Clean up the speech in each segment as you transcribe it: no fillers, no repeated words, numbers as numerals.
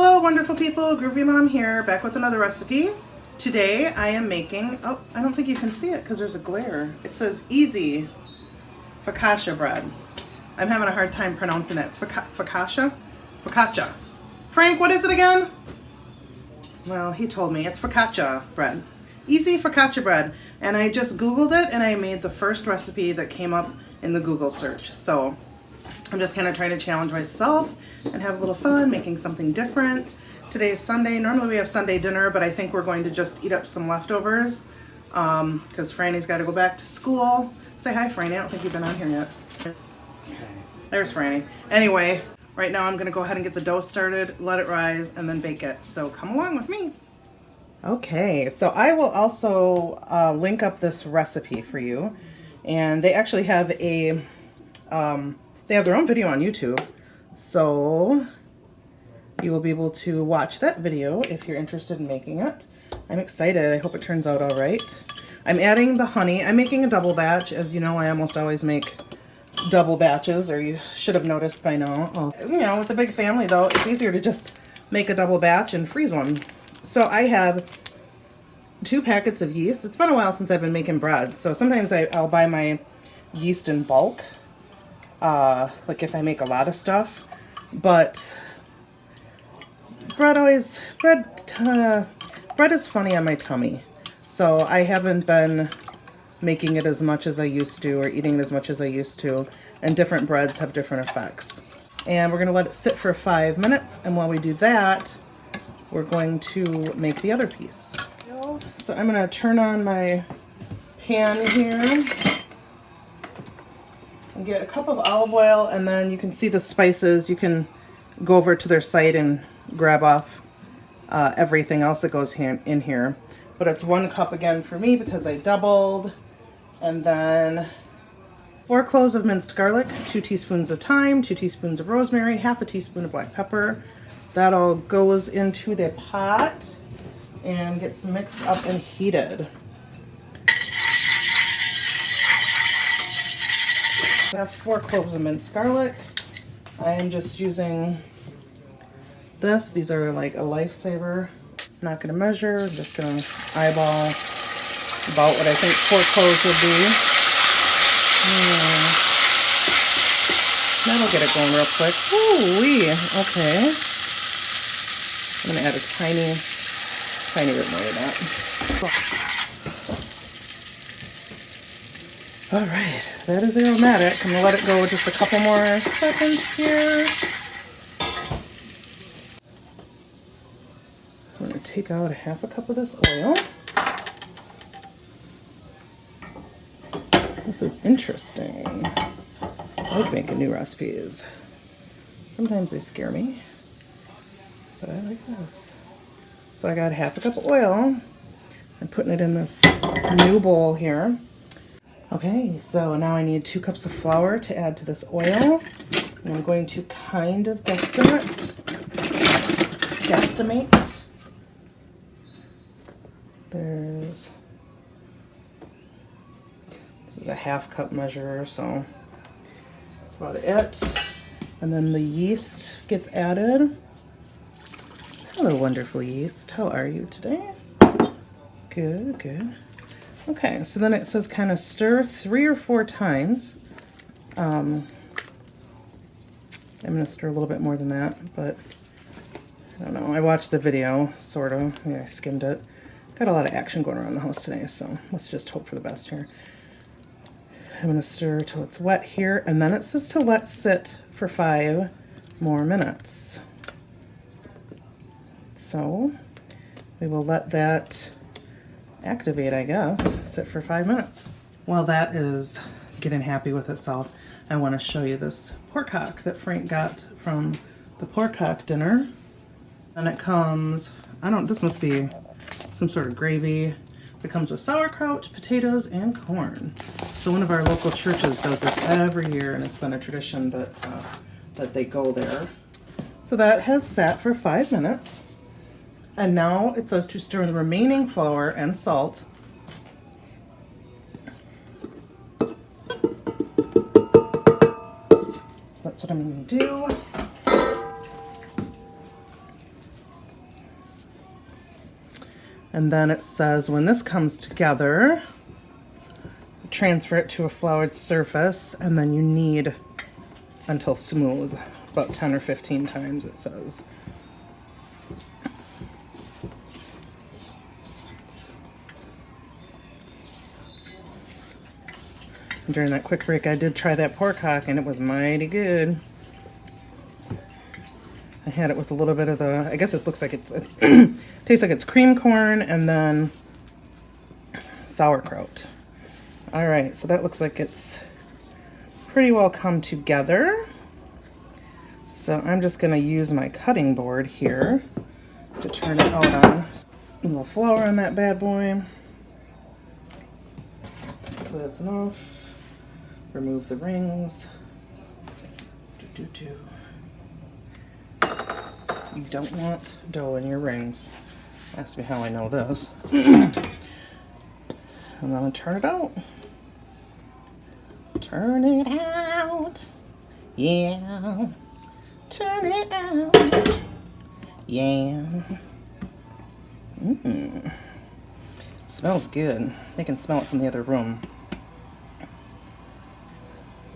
Hello wonderful people, Groovy Mom here, back with another recipe. Today I am making, oh, I don't think you can see it because there's a glare. It says easy focaccia bread. I'm having a hard time pronouncing that. It's focaccia? Focaccia. Frank, what is it again? Well, he told me it's focaccia bread. Easy focaccia bread. And I just Googled it and I made the first recipe that came up in the Google search. So I'm just kind of trying to challenge myself and have a little fun, making something different. Today is Sunday. Normally we have Sunday dinner, but I think we're going to just eat up some leftovers because Franny's got to go back to school. Say hi, Franny. I don't think you've been on here yet. There's Franny. Anyway, right now I'm going to go ahead and get the dough started, let it rise, and then bake it. So come along with me. Okay, so I will also link up this recipe for you. And they actually have a... they have their own video on YouTube, so you will be able to watch that video if you're interested in making it. I'm excited. I hope it turns out all right. I'm adding the honey. I'm making a double batch. As you know, I almost always make double batches, or you should have noticed by now. Oh, you know, with a big family, though, it's easier to just make a double batch and freeze one. So I have 2 packets of yeast. It's been a while since I've been making bread, so sometimes I'll buy my yeast in bulk. Like if I make a lot of stuff, but bread is funny on my tummy, so I haven't been making it as much as I used to, or eating it as much as I used to, and different breads have different effects. And we're going to let it sit for 5 minutes, and while we do that, we're going to make the other piece. So I'm going to turn on my pan here and get a cup of olive oil, and then you can see the spices. You can go over to their site and grab off everything else that goes in here. But it's 1 cup again for me because I doubled. And then 4 cloves of minced garlic, 2 teaspoons of thyme, 2 teaspoons of rosemary, half a teaspoon of black pepper. That all goes into the pot and gets mixed up and heated. I have 4 cloves of minced garlic. I am just using this. These are like a lifesaver. I'm not going to measure. I'm just going to eyeball about what I think 4 cloves would be. That'll get it going real quick. Ooh-wee. Okay. I'm going to add a tiny bit more of that. Alright, that is aromatic. I'm going to let it go just a couple more seconds here. I'm going to take out half a cup of this oil. This is interesting. I like making new recipes. Sometimes they scare me, but I like this. So I got half a cup of oil. I'm putting it in this new bowl here. Okay, so now I need 2 cups of flour to add to this oil. And I'm going to kind of guesstimate. This is a half cup measure, so that's about it. And then the yeast gets added. Hello, wonderful yeast. How are you today? Good, good. Okay, so then it says kind of stir 3 or 4 times. I'm going to stir a little bit more than that, but I don't know. I watched the video, sort of. I skimmed it. Got a lot of action going around the house today, so let's just hope for the best here. I'm going to stir till it's wet here, and then it says to let sit for 5 more minutes. So we will let that activate, I guess, sit for 5 minutes. While that is getting happy with itself, I want to show you this porkhock that Frank got from the porkhock dinner. And it comes, this must be some sort of gravy. It comes with sauerkraut, potatoes, and corn. So one of our local churches does this every year, and it's been a tradition that that they go there. So that has sat for 5 minutes. And now it says to stir in the remaining flour and salt. So that's what I'm going to do. And then it says when this comes together, transfer it to a floured surface, and then you knead until smooth, about 10 or 15 times it says. During that quick break, I did try that pork hock, and it was mighty good. I had it with a little bit of the, I guess it looks like it's, tastes like it's cream corn and then sauerkraut. All right, so that looks like it's pretty well come together. So I'm just gonna use my cutting board here to turn it out on. A little flour on that bad boy. So that's enough. Remove the rings. You don't want dough in your rings. Ask me how I know this. And I'm gonna turn it out. Turn it out. Yeah. Turn it out. Yeah. It smells good. They can smell it from the other room.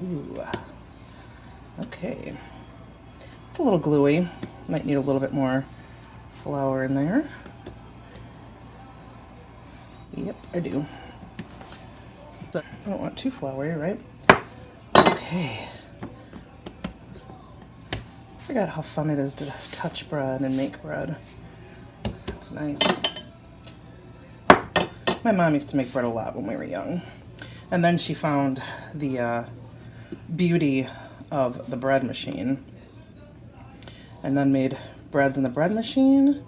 Ooh. Okay. It's a little gluey. Might need a little bit more flour in there. Yep, I do. So, I don't want too floury, right? Okay. I forgot how fun it is to touch bread and make bread. That's nice. My mom used to make bread a lot when we were young. And then she found the beauty of the bread machine. And then made breads in the bread machine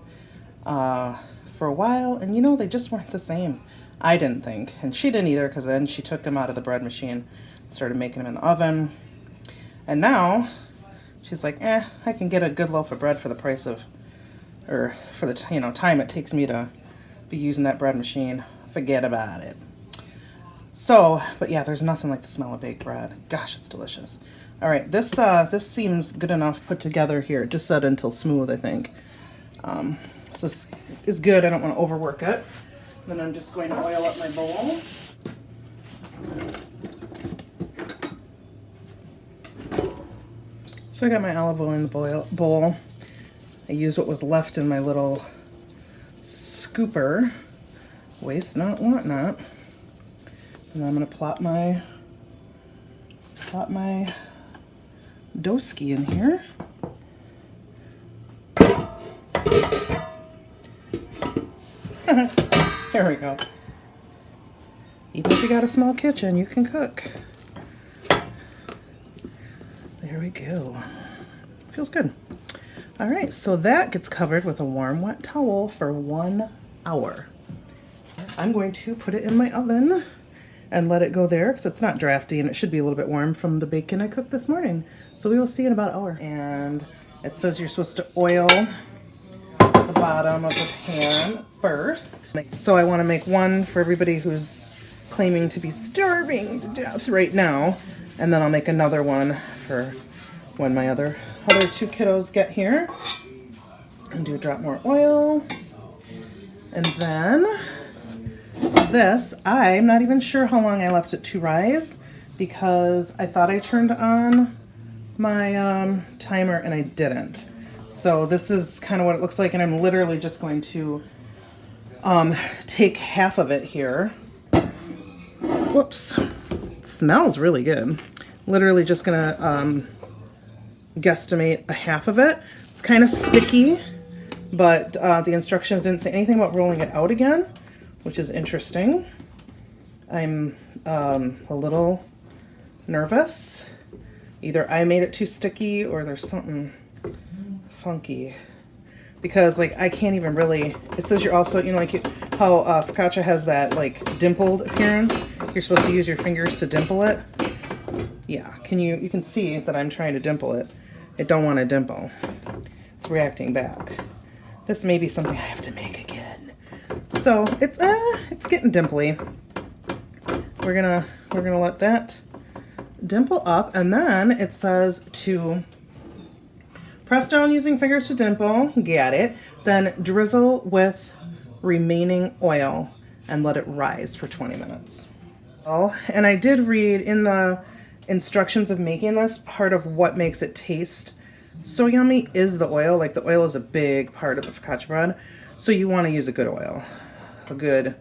for a while. And you know, they just weren't the same. I didn't think. And she didn't either, because then she took them out of the bread machine, started making them in the oven. And now she's like, I can get a good loaf of bread for the price of, or for the time it takes me to be using that bread machine. Forget about it. So, but yeah, there's nothing like the smell of baked bread. Gosh, it's delicious. All right, this seems good enough put together here. It just said until smooth, I think. So this is good. I don't want to overwork it. Then I'm just going to oil up my bowl. So I got my olive oil in the bowl. I used what was left in my little scooper. Waste not, want not. And I'm gonna plop my doski in here. There we go. Even if you got a small kitchen, you can cook. There we go. Feels good. All right, so that gets covered with a warm, wet towel for 1 hour. I'm going to put it in my oven and let it go there because it's not drafty and it should be a little bit warm from the bacon I cooked this morning. So we will see in about an hour. And it says you're supposed to oil the bottom of the pan first. So I want to make one for everybody who's claiming to be starving to death right now. And then I'll make another one for when my other 2 kiddos get here. And do a drop more oil. And then this, I'm not even sure how long I left it to rise because I thought I turned on my timer and I didn't. So this is kind of what it looks like, and I'm literally just going to take half of it here. Whoops. It smells really good. Literally just gonna guesstimate a half of it. It's kind of sticky, but the instructions didn't say anything about rolling it out again, which is interesting. I'm a little nervous. Either I made it too sticky or there's something funky. Because like I can't even really, it says you're also, like how focaccia has that like dimpled appearance. You're supposed to use your fingers to dimple it. Yeah, you can see that I'm trying to dimple it. It don't want to dimple. It's reacting back. This may be something I have to make again. So it's getting dimply. We're gonna let that dimple up, and then it says to press down using fingers to dimple. Get it. Then drizzle with remaining oil and let it rise for 20 minutes. And I did read in the instructions of making this, part of what makes it taste so yummy is the oil. Like the oil is a big part of the focaccia bread. So you want to use a good oil, a good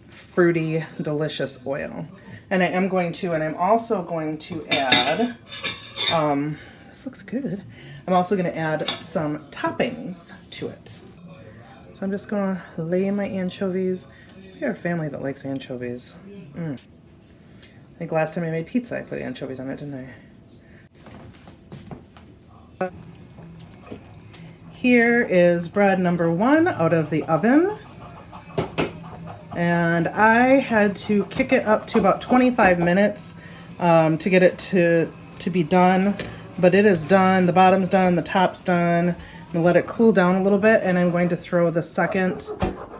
fruity, delicious oil. And I'm also going to add, this looks good. I'm also going to add some toppings to it. So I'm just going to lay my anchovies. We are a family that likes anchovies. I think last time I made pizza, I put anchovies on it, didn't I? Here is bread number 1 out of the oven. And I had to kick it up to about 25 minutes to get it to be done. But it is done. The bottom's done. The top's done. I'm going to let it cool down a little bit, and I'm going to throw the second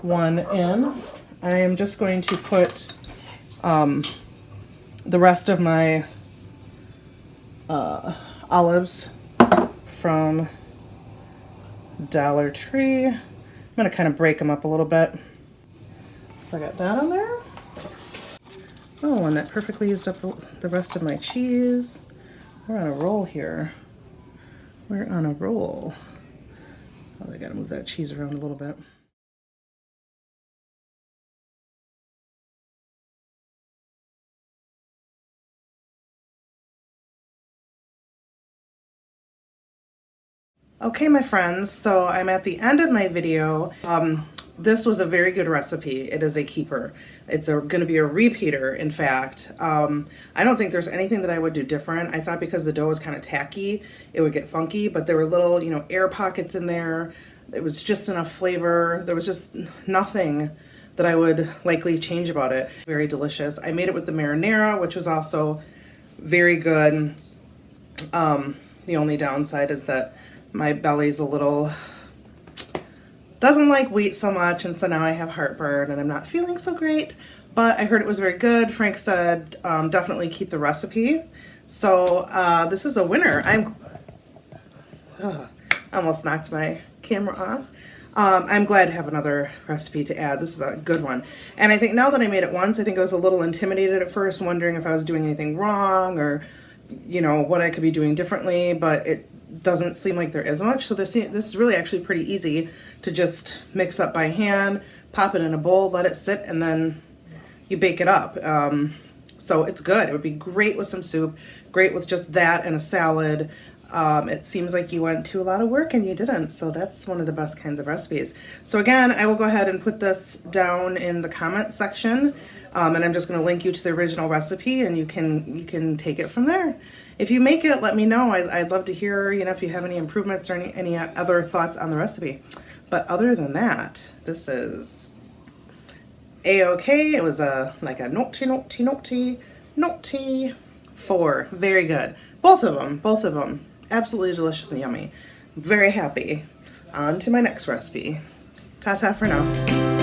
one in. I am just going to put the rest of my olives from Dollar Tree. I'm going to kind of break them up a little bit. So I got that on there. Oh, and that perfectly used up the rest of my cheese. We're on a roll here. We're on a roll. Oh, I gotta move that cheese around a little bit. Okay, my friends, so I'm at the end of my video. This was a very good recipe. It is a keeper. It's going to be a repeater, in fact. I don't think there's anything that I would do different. I thought because the dough was kind of tacky, it would get funky, but there were little, air pockets in there. It was just enough flavor. There was just nothing that I would likely change about it. Very delicious. I made it with the marinara, which was also very good. The only downside is that my belly's a little... doesn't like wheat so much, and so now I have heartburn and I'm not feeling so great, but I heard it was very good. Frank said definitely keep the recipe. So this is a winner. I almost knocked my camera off. I'm glad to have another recipe to add. This is a good one. And I think now that I made it once, I think I was a little intimidated at first, wondering if I was doing anything wrong or, what I could be doing differently, but it doesn't seem like there is much. So this is really actually pretty easy to just mix up by hand, pop it in a bowl, let it sit, and then you bake it up. So it's good. It would be great with some soup, great with just that and a salad. It seems like you went to a lot of work and you didn't, so that's one of the best kinds of recipes. So again, I will go ahead and put this down in the comment section, and I'm just going to link you to the original recipe, and you can take it from there. If you make it, let me know. I'd love to hear, if you have any improvements or any other thoughts on the recipe. But other than that, this is a-okay. It was like a naughty 4. Very good. Both of them. Absolutely delicious and yummy. Very happy. On to my next recipe. Ta-ta for now.